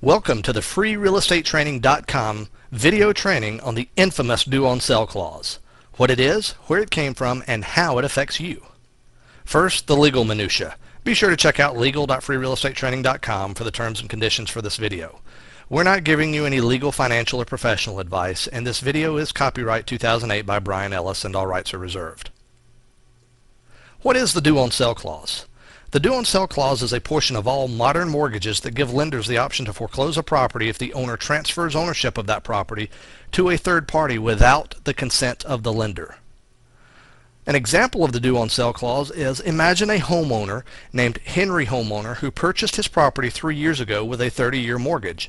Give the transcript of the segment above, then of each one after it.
Welcome to the freerealestatetraining.com video training on the infamous due on sell clause. What it is, where it came from, and how it affects you. First, the legal minutia. Be sure to check out legal.freerealestatetraining.com for the terms and conditions for this video. We're not giving you any legal, financial, or professional advice, and this video is copyright 2008 by Bryan Ellis and all rights are reserved. What is the due on sell clause? The due on sell clause is a portion of all modern mortgages that give lenders the option to foreclose a property if the owner transfers ownership of that property to a third party without the consent of the lender. An example of the due on sell clause is, imagine a homeowner named Henry Homeowner who purchased his property 3 years ago with a 30-year mortgage.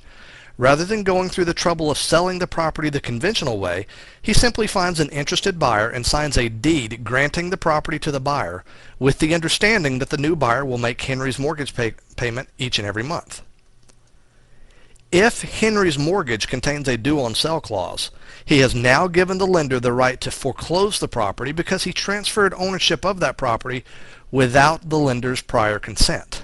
Rather than going through the trouble of selling the property the conventional way, he simply finds an interested buyer and signs a deed granting the property to the buyer with the understanding that the new buyer will make Henry's mortgage payment each and every month. If Henry's mortgage contains a due on sell clause, he has now given the lender the right to foreclose the property because he transferred ownership of that property without the lender's prior consent.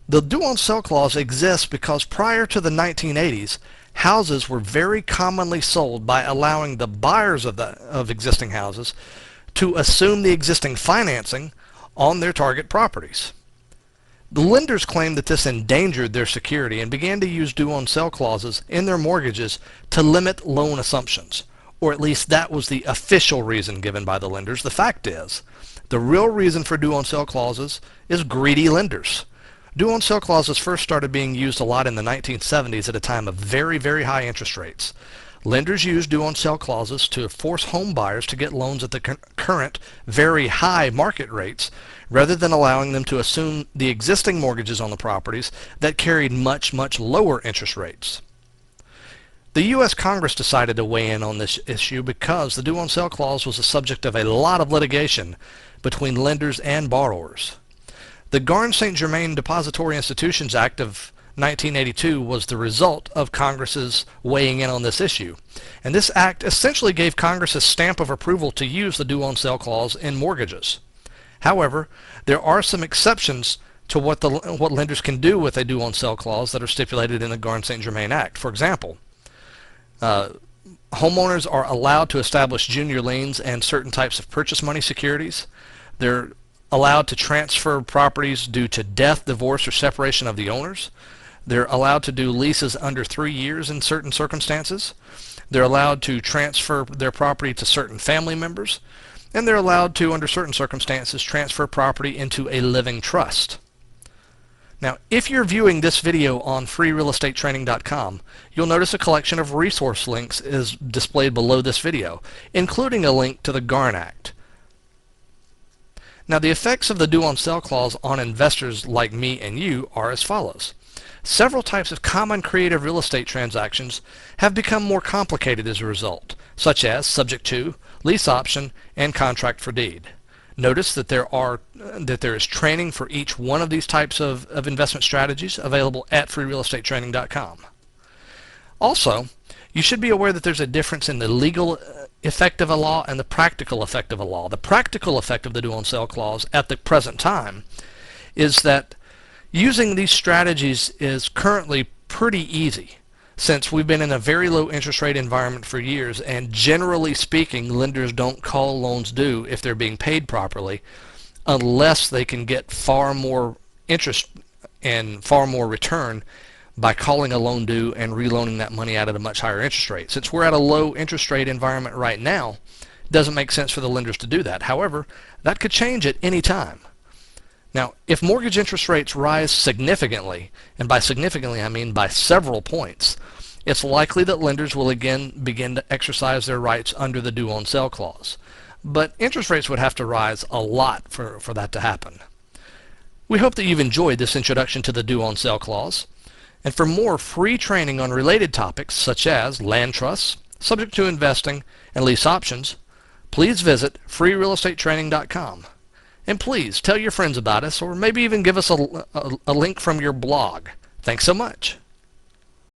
The due on sell clause exists because prior to the 1980s, houses were very commonly sold by allowing the buyers of existing houses to assume the existing financing on their target properties. The lenders claimed that this endangered their security and began to use due on sell clauses in their mortgages to limit loan assumptions, or at least that was the official reason given by the lenders. The fact is, the real reason for due on sell clauses is greedy lenders. Due on sell clauses first started being used a lot in the 1970s at a time of very, very high interest rates. Lenders used due on sell clauses to force home buyers to get loans at the current very high market rates rather than allowing them to assume the existing mortgages on the properties that carried much, much lower interest rates. The U.S. Congress decided to weigh in on this issue because the due on sell clause was the subject of a lot of litigation between lenders and borrowers. The Garn-St. Germain Depository Institutions Act of 1982 was the result of Congress's weighing in on this issue. And this act essentially gave Congress a stamp of approval to use the due on sell clause in mortgages. However, there are some exceptions to what lenders can do with a due on sell clause that are stipulated in the Garn-St. Germain Act. For example, homeowners are allowed to establish junior liens and certain types of purchase money securities. They're allowed to transfer properties due to death, divorce, or separation of the owners. They're allowed to do leases under 3 years in certain circumstances. They're allowed to transfer their property to certain family members. And they're allowed to, under certain circumstances, transfer property into a living trust. Now, if you're viewing this video on freerealestatetraining.com, you'll notice a collection of resource links is displayed below this video, including a link to the Garn Act. Now, the effects of the due on sell clause on investors like me and you are as follows. Several types of common creative real estate transactions have become more complicated as a result, such as subject to, lease option, and contract for deed. Notice that there is training for each one of these types of investment strategies available at freerealestatetraining.com. Also, you should be aware that there's a difference in the legal effect of a law and the practical effect of a law. The practical effect of the due on sell clause at the present time is that using these strategies is currently pretty easy since we've been in a very low interest rate environment for years, and generally speaking, lenders don't call loans due if they're being paid properly unless they can get far more interest and far more return by calling a loan due and reloaning that money out at a much higher interest rate. Since we're at a low interest rate environment right now, it doesn't make sense for the lenders to do that. However, that could change at any time. Now, if mortgage interest rates rise significantly, and by significantly I mean by several points, it's likely that lenders will again begin to exercise their rights under the due on sell clause. But interest rates would have to rise a lot for that to happen. We hope that you've enjoyed this introduction to the due on sell clause. And for more free training on related topics such as land trusts, subject to investing, and lease options, please visit freerealestatetraining.com. And please tell your friends about us, or maybe even give us a link from your blog. Thanks so much.